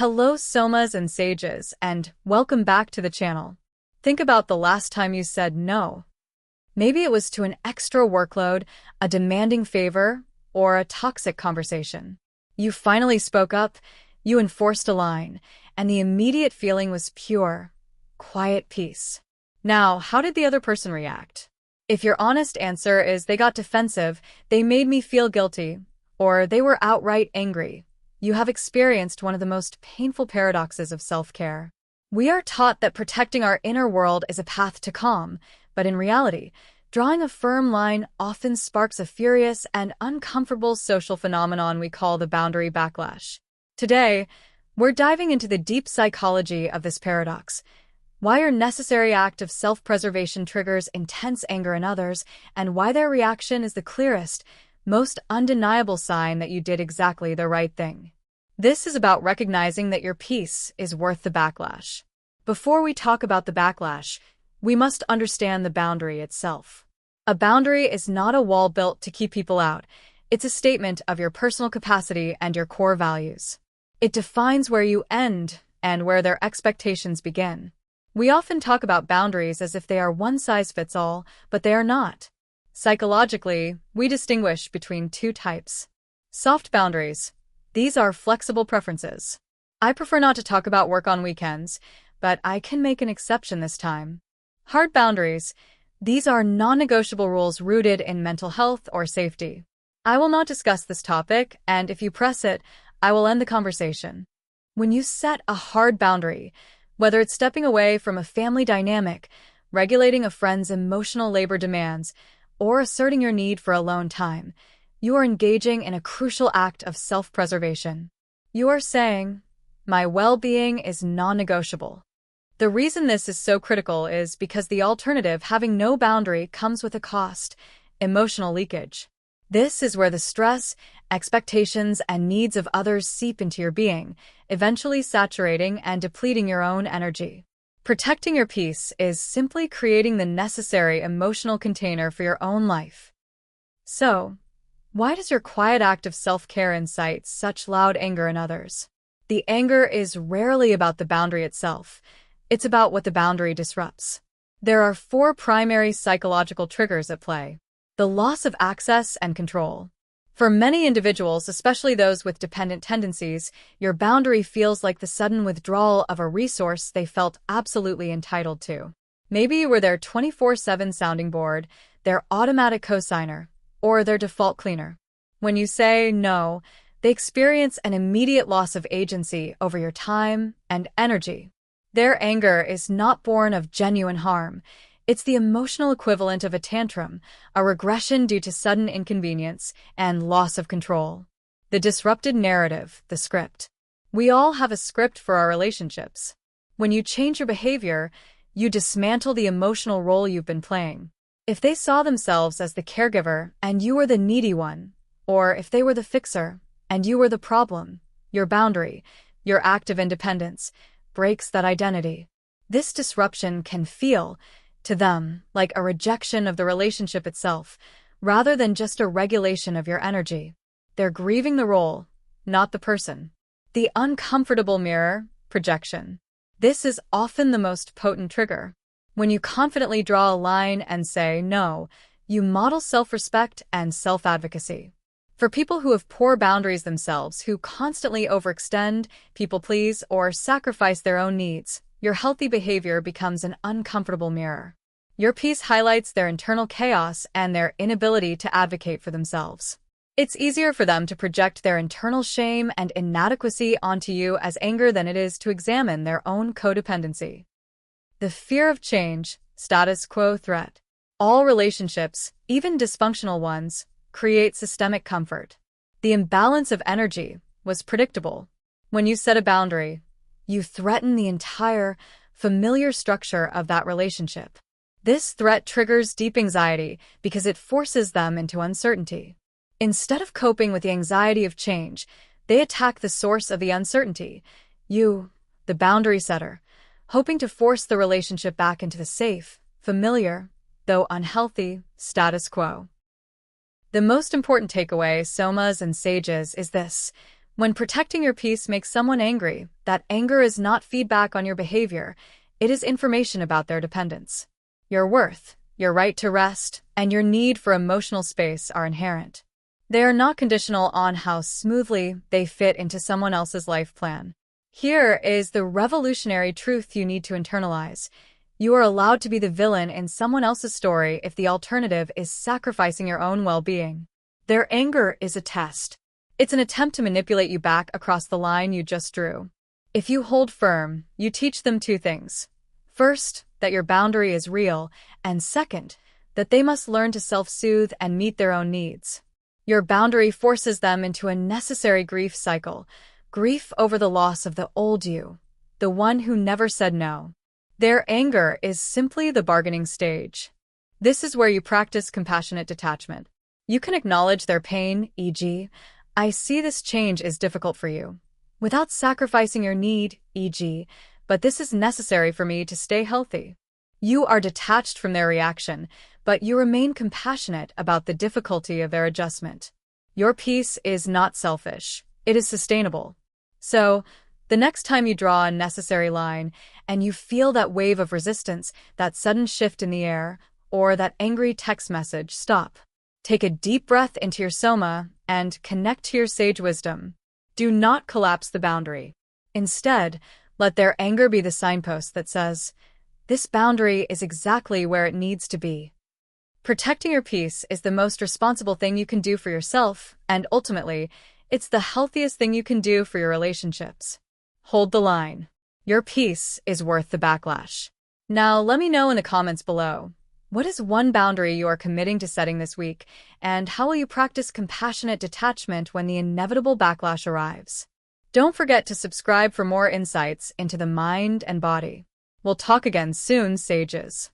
Hello Somas and Sages, and welcome back to the channel. Think about the last time you said no. Maybe it was to an extra workload, a demanding favor, or a toxic conversation. You finally spoke up, you enforced a line, and the immediate feeling was pure, quiet peace. Now, how did the other person react? If your honest answer is they got defensive, they made me feel guilty, or they were outright angry, you have experienced one of the most painful paradoxes of self-care. We are taught that protecting our inner world is a path to calm, but in reality, drawing a firm line often sparks a furious and uncomfortable social phenomenon we call the boundary backlash. Today, we're diving into the deep psychology of this paradox, why your necessary act of self-preservation triggers intense anger in others, and why their reaction is the clearest, most undeniable sign that you did exactly the right thing. This is about recognizing that your peace is worth the backlash. Before we talk about the backlash, we must understand the boundary itself. A boundary is not a wall built to keep people out. It's a statement of your personal capacity and your core values. It defines where you end and where their expectations begin. We often talk about boundaries as if they are one-size-fits-all, but they are not. Psychologically, we distinguish between two types. Soft boundaries. These are flexible preferences. I prefer not to talk about work on weekends, but I can make an exception this time. Hard boundaries. These are non-negotiable rules rooted in mental health or safety. I will not discuss this topic, and if you press it, I will end the conversation. When you set a hard boundary, whether it's stepping away from a family dynamic, regulating a friend's emotional labor demands, or asserting your need for alone time, you are engaging in a crucial act of self-preservation. You are saying, my well-being is non-negotiable. The reason this is so critical is because the alternative, having no boundary, comes with a cost: emotional leakage. This is where the stress, expectations, and needs of others seep into your being, eventually saturating and depleting your own energy. Protecting your peace is simply creating the necessary emotional container for your own life. So, why does your quiet act of self-care incite such loud anger in others? The anger is rarely about the boundary itself. It's about what the boundary disrupts. There are 4 primary psychological triggers at play. The loss of access and control. For many individuals, especially those with dependent tendencies, your boundary feels like the sudden withdrawal of a resource they felt absolutely entitled to. Maybe you were their 24/7 sounding board, their automatic cosigner, or their default cleaner. When you say no, they experience an immediate loss of agency over your time and energy. Their anger is not born of genuine harm. It's the emotional equivalent of a tantrum, a regression due to sudden inconvenience and loss of control. The disrupted narrative, the script. We all have a script for our relationships. When you change your behavior, you dismantle the emotional role you've been playing. If they saw themselves as the caregiver and you were the needy one, or if they were the fixer and you were the problem, your boundary, your act of independence, breaks that identity. This disruption can feel, to them, like a rejection of the relationship itself, rather than just a regulation of your energy. They're grieving the role, not the person. The uncomfortable mirror, projection. This is often the most potent trigger. When you confidently draw a line and say no, you model self-respect and self-advocacy. For people who have poor boundaries themselves, who constantly overextend, people-please, or sacrifice their own needs, your healthy behavior becomes an uncomfortable mirror. Your peace highlights their internal chaos and their inability to advocate for themselves. It's easier for them to project their internal shame and inadequacy onto you as anger than it is to examine their own codependency. The fear of change, status quo threat. All relationships, even dysfunctional ones, create systemic comfort. The imbalance of energy was predictable. When you set a boundary, you threaten the entire, familiar structure of that relationship. This threat triggers deep anxiety because it forces them into uncertainty. Instead of coping with the anxiety of change, they attack the source of the uncertainty, you, the boundary setter, hoping to force the relationship back into the safe, familiar, though unhealthy, status quo. The most important takeaway, Somas and Sages, is this: When protecting your peace makes someone angry, that anger is not feedback on your behavior, it is information about their dependence. Your worth, your right to rest, and your need for emotional space are inherent. They are not conditional on how smoothly they fit into someone else's life plan. Here is the revolutionary truth you need to internalize. You are allowed to be the villain in someone else's story if the alternative is sacrificing your own well-being. Their anger is a test. It's an attempt to manipulate you back across the line you just drew. If you hold firm, you teach them two things. First, that your boundary is real, and second, that they must learn to self-soothe and meet their own needs. Your boundary forces them into a necessary grief cycle, grief over the loss of the old you, the one who never said no. Their anger is simply the bargaining stage. This is where you practice compassionate detachment. You can acknowledge their pain, e.g., I see this change is difficult for you, without sacrificing your need, e.g., but this is necessary for me to stay healthy. You are detached from their reaction, but you remain compassionate about the difficulty of their adjustment. Your peace is not selfish. It is sustainable. So, the next time you draw a necessary line and you feel that wave of resistance, that sudden shift in the air, or that angry text message, stop. Take a deep breath into your Soma and connect to your sage wisdom. Do not collapse the boundary. Instead, let their anger be the signpost that says, this boundary is exactly where it needs to be. Protecting your peace is the most responsible thing you can do for yourself, and ultimately, it's the healthiest thing you can do for your relationships. Hold the line. Your peace is worth the backlash. Now, let me know in the comments below. What is one boundary you are committing to setting this week, and how will you practice compassionate detachment when the inevitable backlash arrives? Don't forget to subscribe for more insights into the mind and body. We'll talk again soon, sages.